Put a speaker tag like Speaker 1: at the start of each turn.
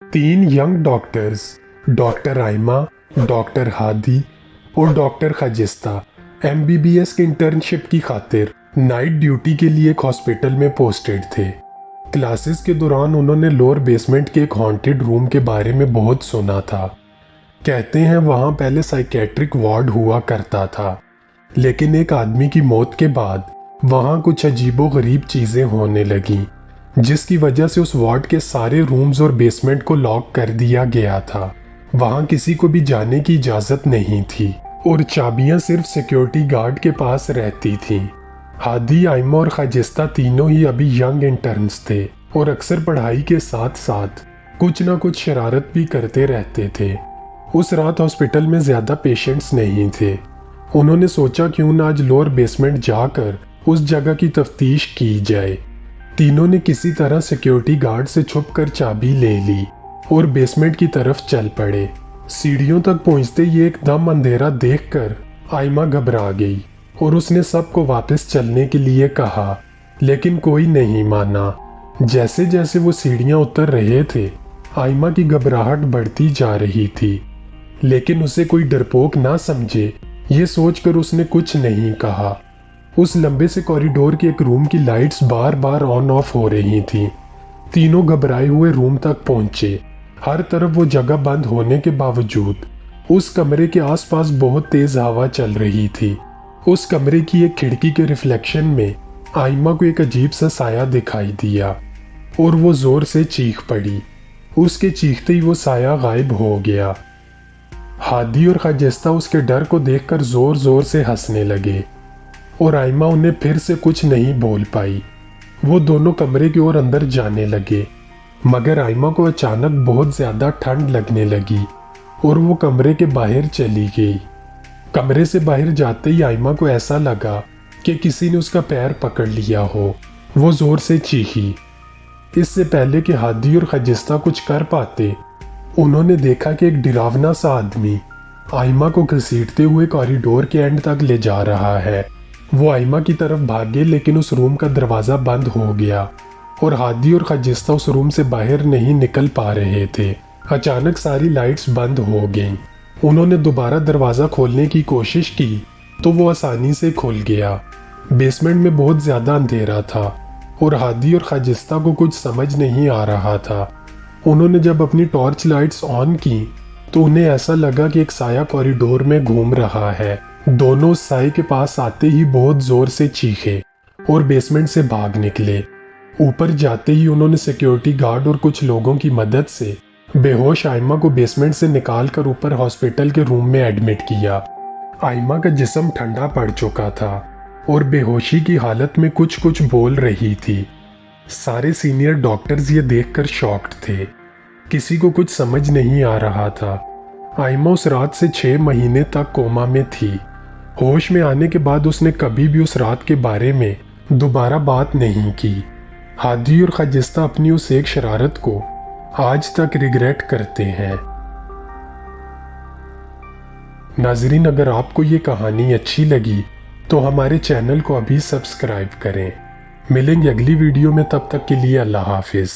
Speaker 1: 3 young doctors, doctor आइमा, doctor Hadi और doctor खाजिस्ता MBBS की internship की खातिर नाइट ड्यूटी के लिए एक हॉस्पिटल में पोस्टेड थे। क्लासेस के दौरान उन्होंने लोअर बेसमेंट के एक हॉन्टेड रूम के बारे में बहुत सुना था। कहते हैं वहाँ पहले साइकेट्रिक वार्ड हुआ करता था, लेकिन एक आदमी की मौत के बाद वहाँ कुछ अजीबोगरीब चीज़ें होने लगीं, जिसकी वजह से उस वार्ड के सारे रूम्स और बेसमेंट को लॉक कर दिया गया था। वहाँ किसी को भी जाने की इजाज़त नहीं थी और चाबियाँ सिर्फ सिक्योरिटी गार्ड के पास रहती थीं। हादी, आइमा और खाजिस्ता तीनों ही अभी यंग इंटर्न्स थे और अक्सर पढ़ाई के साथ साथ कुछ ना कुछ शरारत भी करते रहते थे। उस रात हॉस्पिटल में ज़्यादा पेशेंट्स नहीं थे। उन्होंने सोचा क्यों ना आज लोअर बेसमेंट जाकर उस जगह की तफ्तीश की जाए। तीनों ने किसी तरह सिक्योरिटी गार्ड से छुपकर चाबी ले ली और बेसमेंट की तरफ चल पड़े। सीढ़ियों तक पहुंचते ही एकदम अंधेरा देखकर आइमा घबरा गई और उसने सबको वापस चलने के लिए कहा, लेकिन कोई नहीं माना। जैसे जैसे वो सीढ़ियां उतर रहे थे, आइमा की घबराहट बढ़ती जा रही थी, लेकिन उसे कोई डरपोक ना समझे ये सोचकर उसने कुछ नहीं कहा। उस लंबे से कॉरिडोर के एक रूम की lights bar bar on off हो रही थीं। तीनों घबराए हुए रूम तक पहुंचे। हर तरफ वो जगह बंद होने के बावजूद उस कमरे के आसपास बहुत तेज हवा चल रही थी। उस कमरे की एक खिड़की के रिफ्लेक्शन में आइमा को एक अजीब सा साया दिखाई दिया और वो जोर से चीख पड़ी। उसके चीखते ही वो साया गायब हो गया। हादी और खाजिस्ता उसके डर को देखकर जोर जोर से हंसने लगे और आइमा उन्हें फिर से कुछ नहीं बोल पाई। वो दोनों कमरे की ओर अंदर जाने लगे, मगर आइमा को अचानक बहुत ज़्यादा ठंड लगने लगी और वो कमरे के बाहर चली गई। कमरे से बाहर जाते ही आइमा को ऐसा लगा कि किसी ने उसका पैर पकड़ लिया हो। वो ज़ोर से चीखी। इससे पहले कि हादी और खाजिस्ता कुछ कर पाते, उन्होंने देखा कि एक डरावना सा आदमी आइमा को घसीटते हुए कॉरिडोर के एंड तक ले जा रहा है। वो आइमा की तरफ भागे, लेकिन उस रूम का दरवाज़ा बंद हो गया और हादी और खाजिस्ता उस रूम से बाहर नहीं निकल पा रहे थे। अचानक सारी लाइट्स बंद हो गईं। उन्होंने दोबारा दरवाज़ा खोलने की कोशिश की तो वो आसानी से खुल गया। बेसमेंट में बहुत ज़्यादा अंधेरा था और हादी और खाजिस्ता को कुछ समझ नहीं आ रहा था। उन्होंने जब अपनी टॉर्च लाइट्स ऑन की तो उन्हें ऐसा लगा कि एक साया कॉरिडोर में घूम रहा है। दोनों उस साए के पास आते ही बहुत जोर से चीखे और बेसमेंट से भाग निकले। ऊपर जाते ही उन्होंने सिक्योरिटी गार्ड और कुछ लोगों की मदद से बेहोश आइमा को बेसमेंट से निकालकर ऊपर हॉस्पिटल के रूम में एडमिट किया। आइमा का जिस्म ठंडा पड़ चुका था और बेहोशी की हालत में कुछ कुछ बोल रही थी। सारे सीनियर डॉक्टर्स ये देखकर शॉक्ड थे। किसी को कुछ समझ नहीं आ रहा था। आइमा उस रात से 6 महीने तक कोमा में थी। होश में आने के बाद उसने कभी भी उस रात के बारे में दोबारा बात नहीं की। हादी और खाजिस्ता अपनी उस एक शरारत को आज तक रिग्रेट करते हैं। नाजरीन, अगर आपको ये कहानी अच्छी लगी तो हमारे चैनल को अभी सब्सक्राइब करें। मिलेंगे अगली वीडियो में, तब तक के लिए अल्लाह हाफिज।